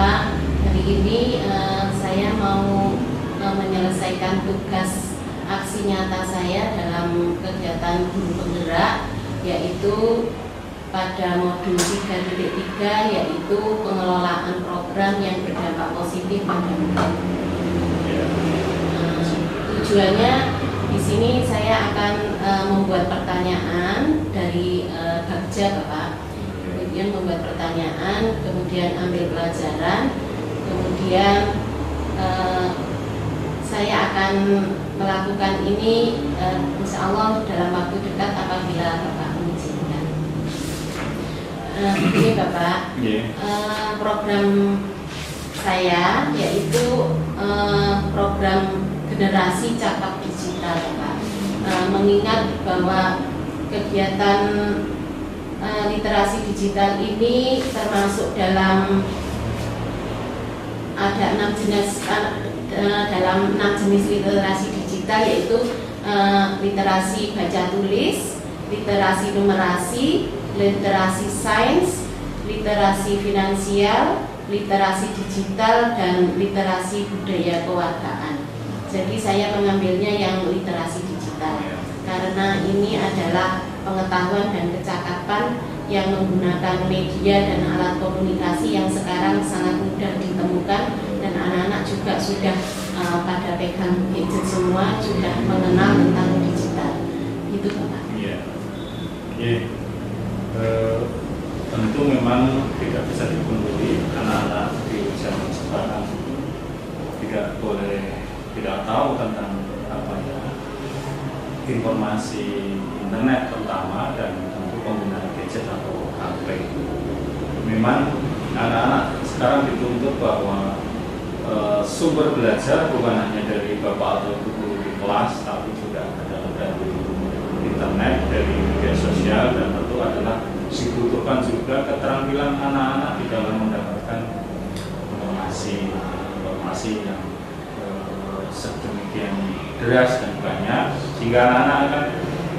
Bapak, hari ini saya mau menyelesaikan tugas aksi nyata saya dalam kegiatan Guru Penggerak, yaitu pada modul 3.3, yaitu pengelolaan program yang berdampak positif pada murid. Tujuannya di sini saya akan membuat pertanyaan dari Bagja, Bapak. Kemudian membuat pertanyaan, kemudian ambil pelajaran, kemudian saya akan melakukan ini insya Allah dalam waktu dekat apabila Bapak mengizinkan. Ini Bapak, program saya yaitu program generasi cakap digital, Bapak. Mengingat bahwa kegiatan literasi digital ini termasuk dalam ada 6 jenis dalam 6 jenis literasi digital, yaitu literasi baca tulis, literasi numerasi, literasi sains, literasi finansial, literasi digital, dan literasi budaya kewargaan. Jadi saya mengambilnya yang literasi digital karena ini adalah pengetahuan dan kecakapan yang menggunakan media dan alat komunikasi yang sekarang sangat mudah ditemukan, dan anak-anak juga sudah pada pegang gadget semua, sudah mengenal tentang digital. Itu Bapak. Tentu memang tidak bisa dipungkiri anak-anak di zaman sekarang tidak tahu tentang informasi internet terutama, dan tentu penggunaan gadget atau HP. Memang anak-anak sekarang dituntut bahwa sumber belajar bukan hanya dari bapak atau guru di kelas, tapi juga adalah dari internet, dari media sosial, dan tentu adalah dibutuhkan juga keterampilan anak-anak di dalam mendapatkan informasi yang sedemikian deras dan banyak, sehingga anak-anak akan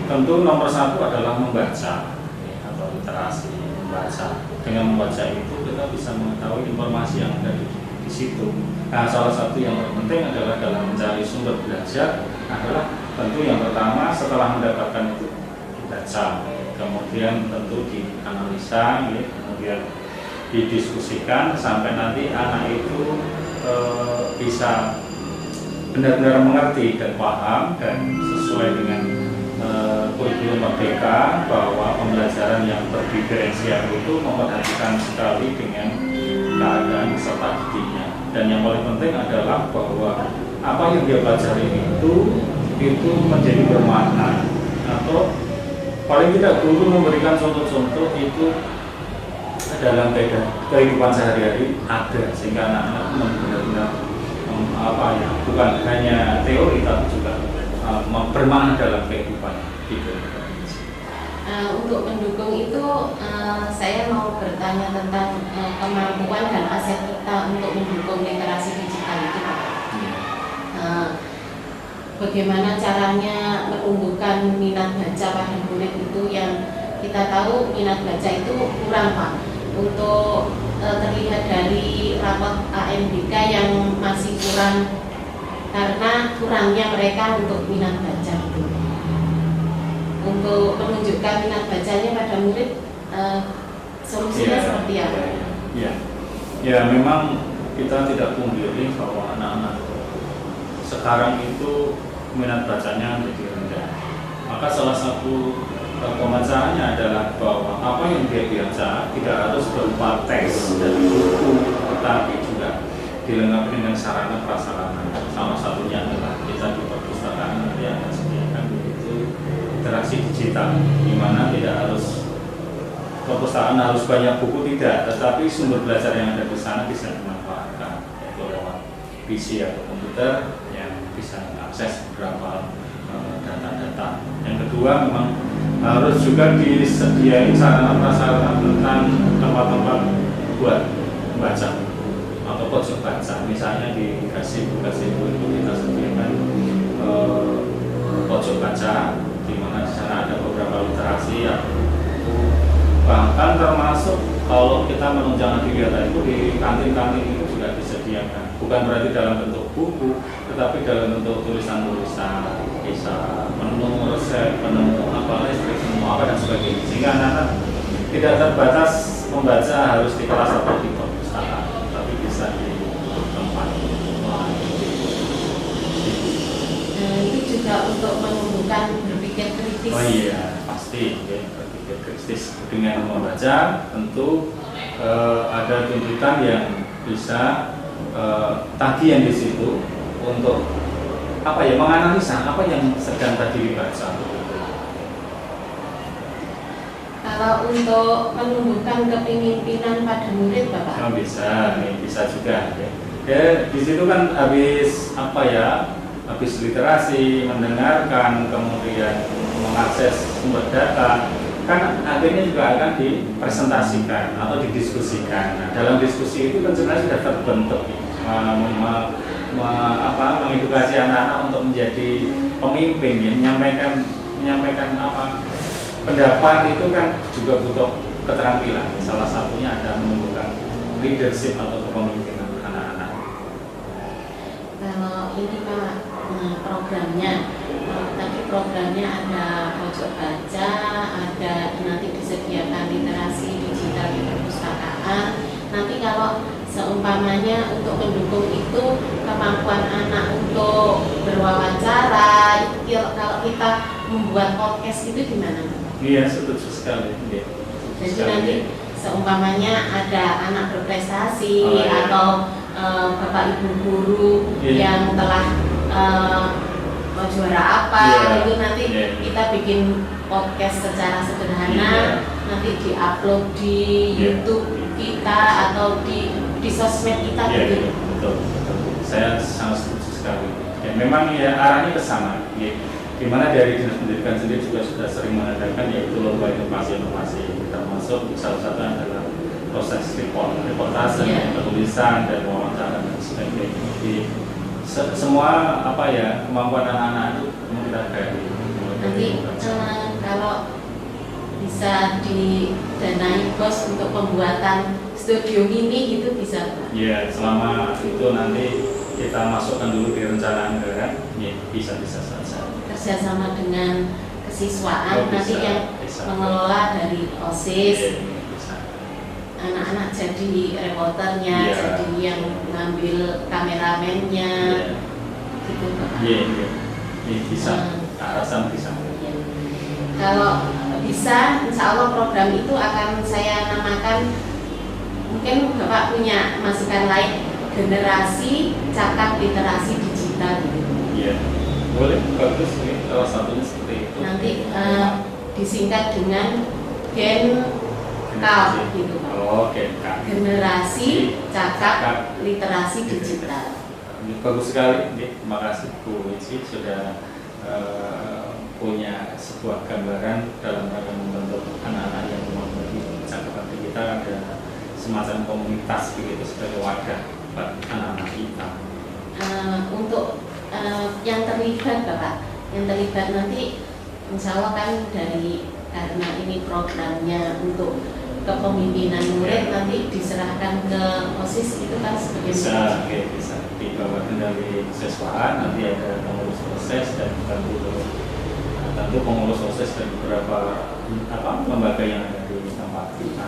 tentu nomor satu adalah membaca atau literasi membaca. Dengan membaca itu kita bisa mengetahui informasi yang ada di situ. Nah, salah satu yang terpenting adalah dalam mencari sumber belajar adalah tentu yang pertama setelah mendapatkan itu dibaca, kemudian tentu dianalisa, kemudian didiskusikan sampai nanti anak itu bisa benar-benar mengerti dan paham dan sesuai dengan kurikulum Merdeka, bahwa pembelajaran yang berdiferensial itu memperhatikan sekali dengan keadaan peserta didiknya, dan yang paling penting adalah bahwa apa yang dia pelajari itu menjadi bermakna, atau paling tidak guru memberikan contoh-contoh itu dalam kehidupan sehari-hari ada, sehingga anak-anak benar-benar bukan hanya teori tapi juga bermakna dalam kehidupan hidup. Untuk mendukung itu saya mau bertanya tentang kemampuan dan aset kita untuk mendukung literasi digital itu. Bagaimana caranya menumbuhkan minat baca pada murid itu, yang kita tahu minat baca itu kurang, Pak. Untuk terlihat dari rapot AMBK yang masih kurang karena kurangnya mereka untuk minat baca itu. Untuk menunjukkan minat bacanya pada murid, solusinya seperti apa? Ya, memang kita tidak pungkiri bahwa anak-anak sekarang itu minat bacanya menjadi rendah. Maka salah satu pemacaranya adalah bahwa apa yang dia baca tidak harus berupa teks dari buku, tetapi juga dilengkapi dengan sarana prasarana. Salah satunya adalah kita di perpustakaan yang disediakan yaitu literasi digital, di mana tidak harus perpustakaan harus banyak buku, tidak, tetapi sumber belajar yang ada di sana bisa dimanfaatkan, yaitu lewat PC atau komputer yang bisa mengakses beberapa data-data. Yang kedua, memang harus juga disediain sarana prasarana tentang tempat-tempat buat membaca atau pojok baca. Misalnya di gazebo itu kita sediakan pojok baca, di mana di sana ada beberapa literasi yang bahkan termasuk kalau kita menunjang kegiatan itu di kantin-kantin itu juga disediakan. Bukan berarti dalam bentuk buku, tetapi dalam bentuk tulisan-tulisan, kisah, menu, resep, menu apa listrik, semua apa dan sebagainya. Sehingga anak-anak tidak terbatas membaca harus di kelas atau di perpustakaan, tapi bisa di tempat. Itu juga untuk menumbuhkan berpikir kritis. Oh iya, pasti ya, berpikir kritis. Dengan membaca tentu ada tuntutan yang bisa tagihan di situ untuk apa ya, menganalisa apa yang sedang tadi dibaca. Kalau untuk menumbuhkan kepemimpinan pada murid, Bapak? Oh, bisa, bisa juga. Ya, di situ kan habis apa ya? Habis literasi, mendengarkan, kemudian mengakses sumber data, kan akhirnya juga akan dipresentasikan atau didiskusikan. Nah, dalam diskusi itu kan sebenarnya sudah terbentuk mengedukasi anak-anak untuk menjadi pemimpin, ya, menyampaikan apa pendapat itu kan juga butuh keterampilan. Salah satunya ada menumbuhkan leadership atau kepemimpinan anak-anak. Kalau ini Pak, programnya tadi programnya ada pojok baca, ada nanti disediakan literasi digital di perpustakaan. Nanti kalau seumpamanya untuk mendukung itu kemampuan anak untuk berwawancara, kalau kita membuat podcast itu gimana? Iya, setuju sekali. Ya. Jadi nanti seumpamanya ada anak berprestasi iya. atau bapak ibu guru yang telah juara apa, itu nanti kita bikin podcast secara sederhana, nanti diupload di YouTube kita atau di sosmed kita gitu. Betul. Saya sangat setuju sekali. Ya, memang ya arahnya ke sana. Ya. Di mana dari Dinas Pendidikan sendiri juga sudah sering mengadakan yaitu lomba inovasi, termasuk salah satunya adalah proses reportase, penulisan dan wawancara dan sebagainya. Jadi semua apa ya kemampuan anak-anak itu kita gali. Nanti kalau bisa didanai bos untuk pembuatan studio mini gitu bisa? Iya, selama itu nanti kita masukkan dulu di rencana anggaran, ya bisa saja. Kerjasama dengan kesiswaan, bisa, nanti yang mengelola dari OSIS, anak-anak jadi reporternya, jadi yang ngambil kameramennya, gitu Pak. Iya, bisa. Alasan bisa. Ya. Kalau bisa, insya Allah program itu akan saya namakan, mungkin Bapak punya masukan lain, generasi cakap literasi digital. Iya, boleh, bagus nih. Salah satunya seperti itu. Nanti disingkat dengan Gen K gitu Pak. Oh, Gen K. Generasi cakap literasi digital. Bagus sekali, terima kasih Bu Wici sudah punya sebuah gambaran dalam rangka membentuk anak-anak yang memiliki cakapan digital, ada semacam komunitas begitu sebagai wadah buat anak-anak kita. Untuk yang terlibat Bapak, yang terlibat nanti insya Allah kan karena ini programnya untuk kepemimpinan murid, nanti diserahkan ke OSIS itu kan sebagai bisa di bawah kendali kesiswaan, nanti ada pengurus proses dan tentu pengurus OSIS dan beberapa lembaga yang ada di tempat kita.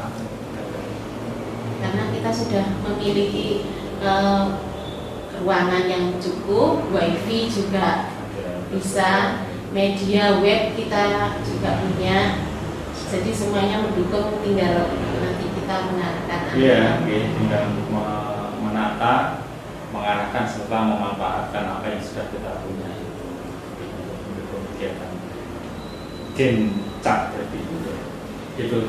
Karena kita sudah memiliki ruangan yang cukup, wifi juga bisa, media web kita juga punya, jadi semuanya mendukung, tinggal nanti kita mengarahkan. Iya, tinggal menata, mengarahkan serta memanfaatkan apa yang sudah kita punya untuk kegiatan Gen Cak itu.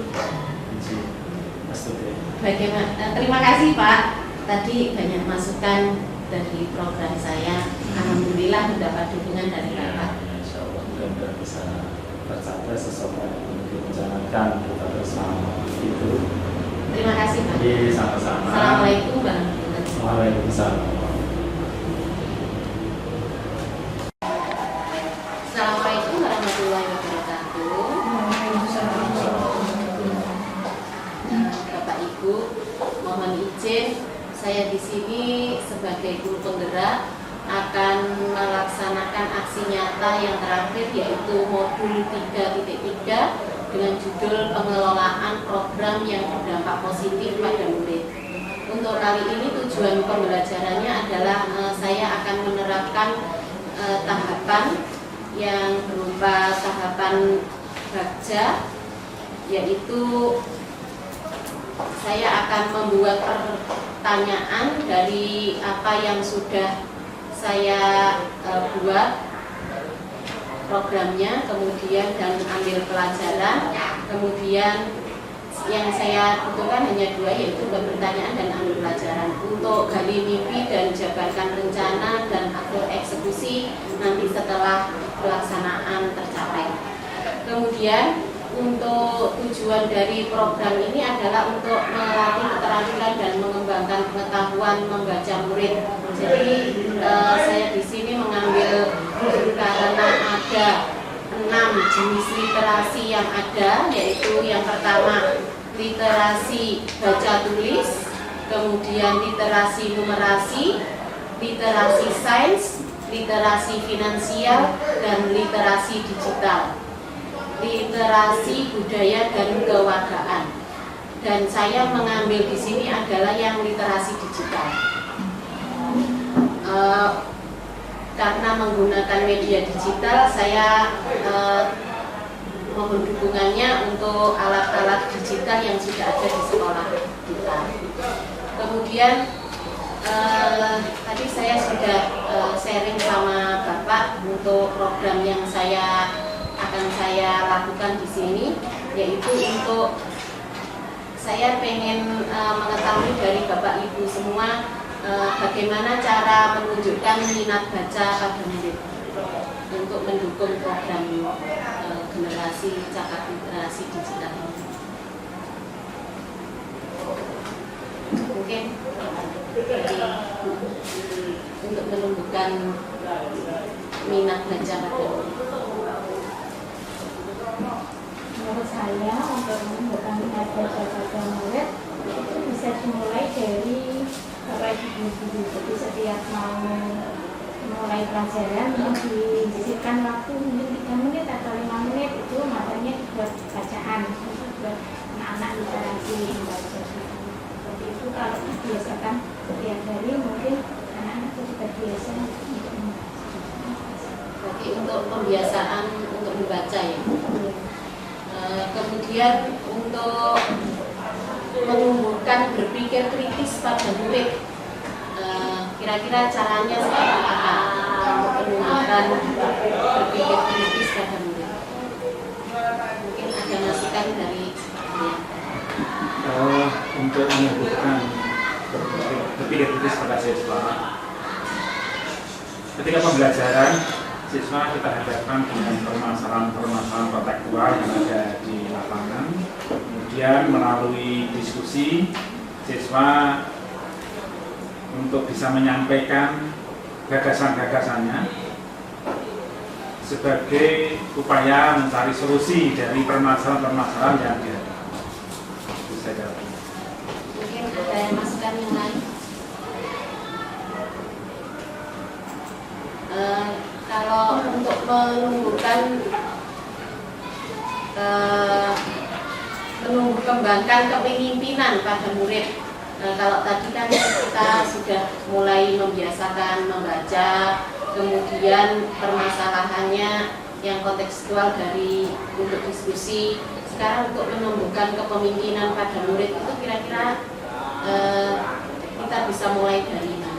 Bagaimana? Terima kasih Pak. Tadi banyak masukan dari program saya. Alhamdulillah mendapat dukungan dari Bapak. Insya Allah mudah-mudahan bisa tercapai sesuatu yang direncanakan kita bersama itu. Terima kasih Pak. Iya, sama-sama. Assalamualaikum warahmatullahi wabarakatuh. Waalaikumsalam. Assalamualaikum warahmatullahi wabarakatuh. Bapak Ibu, mohon izin saya di sini ini sebagai guru penggerak akan melaksanakan aksi nyata yang terakhir, yaitu modul 3.3 dengan judul pengelolaan program yang berdampak positif pada murid. Untuk kali ini tujuan pembelajarannya adalah saya akan menerapkan tahapan yang berupa tahapan bagja, yaitu saya akan membuat pertanyaan dari apa yang sudah saya buat programnya, kemudian dan ambil pelajaran. Kemudian yang saya butuhkan hanya 2, yaitu pertanyaan dan ambil pelajaran. Untuk gali mimpi dan jabarkan rencana dan atur eksekusi nanti setelah pelaksanaan tercapai. Kemudian untuk tujuan dari program ini adalah untuk melatih keterampilan dan mengembangkan pengetahuan membaca murid. Jadi saya di sini mengambil karena ada 6 jenis literasi yang ada, yaitu yang pertama literasi baca tulis, kemudian literasi numerasi, literasi sains, literasi finansial, dan literasi digital, literasi budaya dan kewargaan. Dan saya mengambil di sini adalah yang literasi digital. Karena menggunakan media digital, saya mohon dukungannya untuk alat-alat digital yang sudah ada di sekolah kita. Kemudian tadi saya sudah sharing sama Bapak untuk program yang akan saya lakukan di sini, yaitu untuk saya pengen mengetahui dari Bapak Ibu semua bagaimana cara menunjukkan minat baca pada murid untuk mendukung program generasi cakap literasi digital ini. Mungkin untuk menumbuhkan minat baca pada murid. Menurut saya, untuk menumbuhkan minat baca pada murid itu bisa dimulai dari Bapak Ibu guru. Jadi setiap mau mulai pelajaran disisihkan waktu mungkin 3 menit atau 5 menit, itu makanya buat bacaan, buat anak-anak literasi membaca. Seperti itu kalau dibiasakan setiap hari, mungkin anak-anak itu juga biasa untuk membaca. Oke, untuk pembiasaan untuk membaca ya. Kemudian untuk menumbuhkan berpikir kritis pada murid, kira-kira caranya seperti apa untuk menumbuhkan berpikir kritis pada murid? Mungkin ada masukan dari untuk menumbuhkan berpikir kritis pada siswa. Ketika pembelajaran, siswa kita hadapkan dengan permasalahan-permasalahan kontekstual yang ada di lapangan. Kemudian melalui diskusi, siswa untuk bisa menyampaikan gagasan-gagasannya sebagai upaya mencari solusi dari permasalahan-permasalahan yang ada. Mungkin ada masukan yang lain. Kalau untuk menumbuhkan kepemimpinan pada murid, kalau tadi kan kita sudah mulai membiasakan membaca, kemudian permasalahannya yang kontekstual dari untuk diskusi. Sekarang untuk menumbuhkan kepemimpinan pada murid itu kira-kira kita bisa mulai dari mana?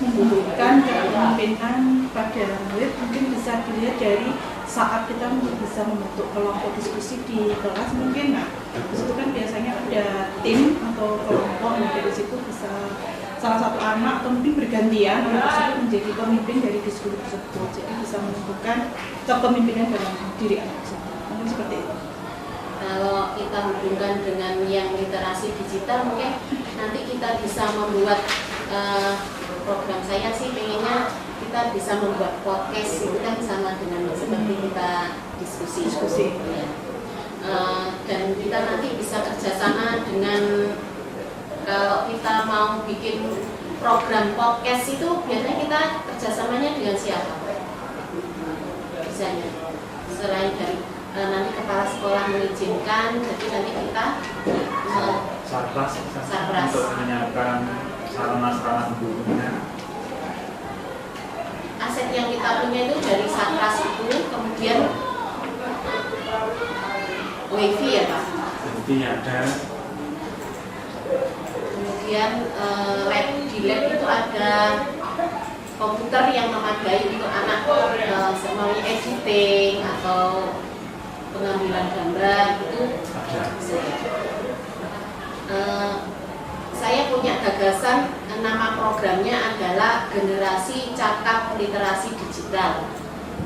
Menumbuhkan kepemimpinan pada murid mungkin bisa dilihat dari saat kita bisa membentuk kelompok diskusi di kelas. Mungkin di situ kan biasanya ada tim atau kelompok, nah dari situ bisa salah satu anak atau mungkin bergantian anak tersebut menjadi pemimpin dari diskusi tersebut. Jadi bisa menumbuhkan kepemimpinan dalam diri anak tersebut. Mungkin seperti itu. Kalau kita hubungkan dengan yang literasi digital, mungkin nanti kita bisa membuat program. Saya sih pengennya kita bisa membuat podcast, itu kan sama dengan seperti kita diskusi. Ya. Dan kita nanti bisa kerjasama dengan, kalau kita mau bikin program podcast itu biasanya kita kerjasamanya dengan siapa? Misalnya selain dari nanti kepala sekolah mengizinkan, jadi nanti kita Sarpras Sarpras. untuk menyiapkan sarana-sarana pendukungnya. Aset yang kita punya itu dari Sarpras itu, kemudian wifi ya Pak, Jadi ada kemudian di lab itu ada komputer yang memadai untuk anak mau editing atau pengambilan gambar itu ada. Saya punya gagasan, nama programnya adalah Generasi Cakap Literasi Digital.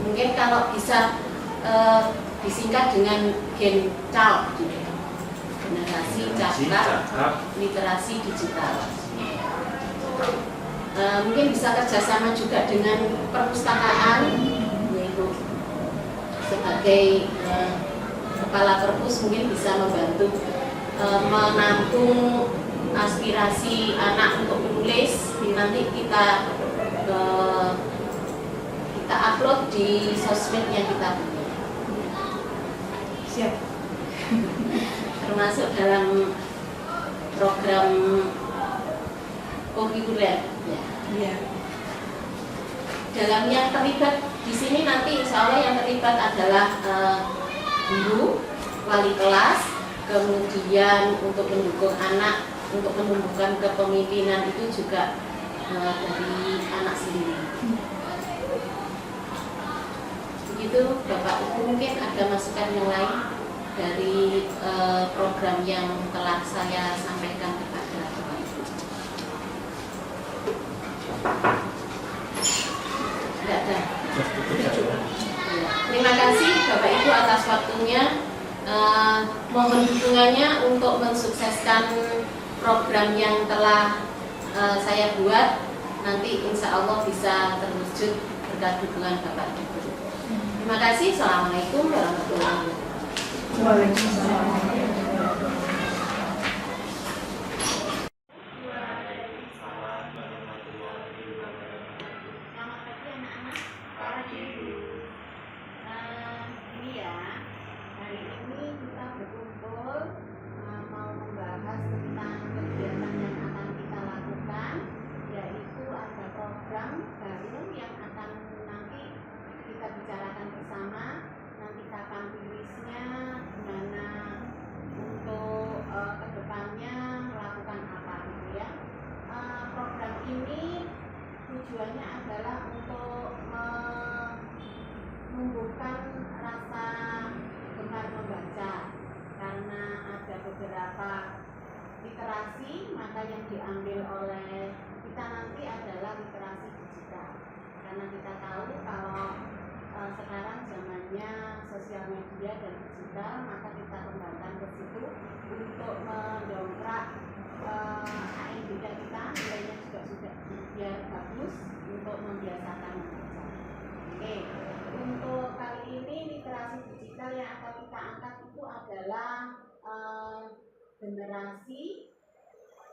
Mungkin kalau bisa disingkat dengan GenCal, Generasi Cakap Literasi Digital. Mungkin bisa kerjasama juga dengan perpustakaan, yaitu sebagai kepala perpus mungkin bisa membantu menampung aspirasi anak untuk menulis. Nanti kita upload di sosmed yang kita punya. Siap. Termasuk dalam program kurikuler. Ya. Iya. Dalam yang terlibat di sini nanti insya Allah yang terlibat adalah guru, wali kelas, kemudian untuk mendukung anak untuk menumbuhkan kepemimpinan itu juga dari anak sendiri. Begitu Bapak Ibu, mungkin ada masukan yang lain dari program yang telah saya sampaikan kepada Bapak Ibu. Tidak ada. Terima kasih Bapak Ibu atas waktunya. Mohon dukungannya untuk mensukseskan program yang telah saya buat. Nanti insya Allah bisa terwujud berkat dukungan Bapak Ibu. Terima kasih. Assalamualaikum warahmatullahi wabarakatuh. Waalaikumsalam. Selamat pagi anak-anak. Pagi. Ini ya, hari ini kita berkumpul mau membahas tentang kegiatan yang akan kita lakukan, yaitu ada program baru yang akan nanti kita bicarakan bersama. Nanti kapan rilisnya, gimana untuk kedepannya melakukan apa gitu ya. Program ini tujuannya adalah untuk menumbuhkan rasa gemar membaca, karena ada beberapa literasi, maka yang diambil oleh kita nanti adalah literasi digital. Karena kita tahu kalau sekarang zamannya sosial media dan digital, maka kita kembangkan ke situ untuk mendongkrak ANBK kita, nilainya juga sudah biar bagus untuk membiasakan membaca. Oke, untuk kali ini literasi digital yang akan kita angkat itu adalah generasi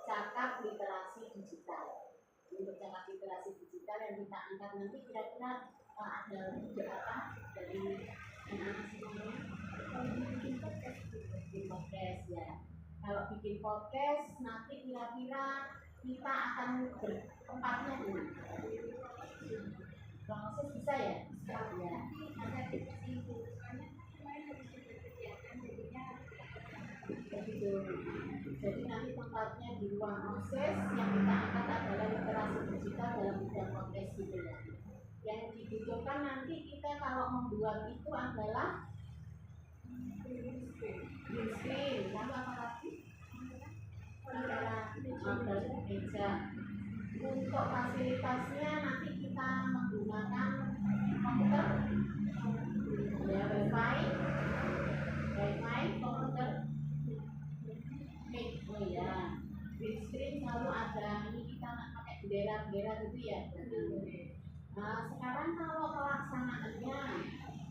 cakap literasi digital. Untuk cakap literasi digital yang kita angkat nanti kira-kira ada beberapa dari anak-anak semuanya. Bikin podcast ya. Kalau bikin podcast nanti kira-kira kita akan bertempatnya di mana? Proses bisa ya? Bisa ya. Begitu. Jadi nanti tempatnya di ruang proses yang kita angkat adalah literasi digital dalam bidang podcast gitu ya. Yang dibutuhkan nanti kita kalau membuat itu adalah green screen, lalu apa lagi? Meja. Untuk fasilitasnya nanti kita menggunakan komputer, ya, wifi, komputer, mic, oh ya, green screen selalu ada. Ini kita pakai bendera-bendera gitu ya. Nah, sekarang kalau pelaksanaannya,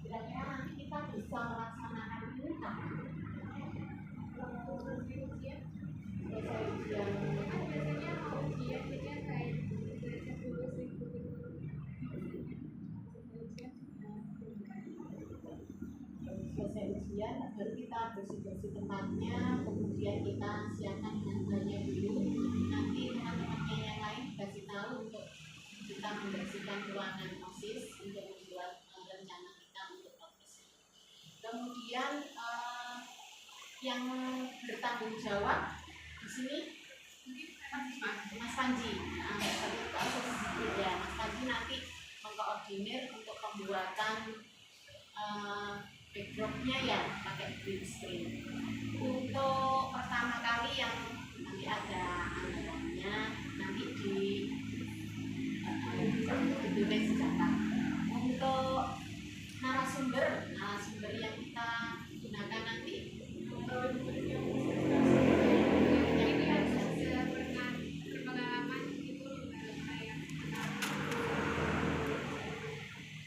kira-kira nanti kita bisa melaksanakan ini kapan? Selesai ujian. Selesai ujian, baru kita bersih-bersih tempatnya, kemudian kita siapkan handphonenya dulu. Nanti teman-temannya yang lain kasih tahu untuk kita membersihkan ruangan OSIS untuk membuat rencana kita untuk OSIS. Kemudian yang bertanggung jawab di sini Mas Panji. Ya, Mas Panji nanti mengkoordinir untuk pembuatan backdropnya ya pakai green screen. Untuk pertama kali yang nanti ada anggarannya nanti di tulis catat. Untuk narasumber yang kita gunakan nanti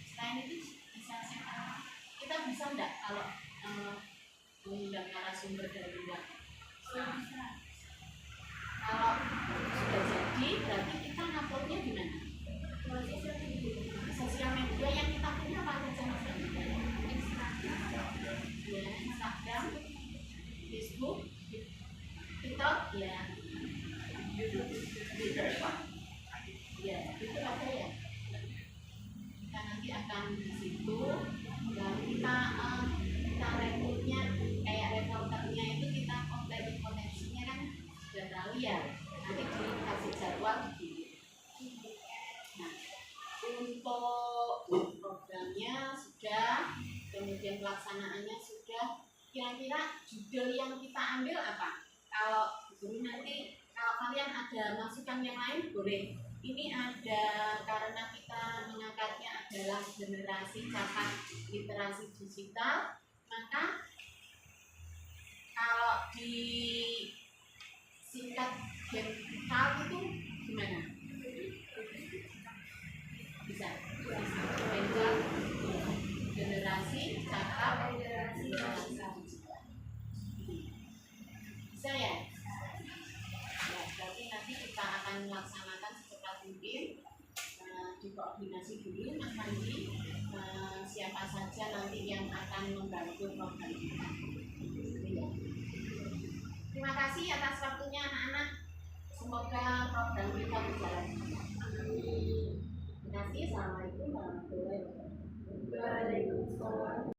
selain itu kita bisa enggak kalau mengundang narasumber dari luar? Kalau sudah jadi berarti kita nguploadnya di mana? Sosial media yang kita punya apa saja Mas? Ya, Instagram, Facebook, TikTok, ya, YouTube, ya, itu ada ya. Kita nanti akan di situ, lalu kita rekrutnya kayak reporternya itu kita koneksinya kan sudah tahu ya. Nanti dikasih jadwal begini. Nah, untuk programnya sudah, kemudian pelaksanaannya sudah. Kira-kira judul yang kita ambil apa? Kalau guru nanti, kalau kalian ada masukan yang lain boleh. Ini ada karena kita mengangkatnya adalah generasi catat literasi digital, maka kalau di singkat GEMCAL itu gimana? Bisa. GEMCAL generasi catat literasi digital. Bisa ya? Ya, berarti nanti kita akan melaksanakan secepat mungkin. Dikoordinasi dulu Mas Panji, siapa saja nanti yang akan membantu program kita. Ya. Terima kasih atas waktunya anak-anak. Semoga program kita berjalan. Terima kasih. Assalamualaikum warahmatullahi wabarakatuh. Waalaikumsalam.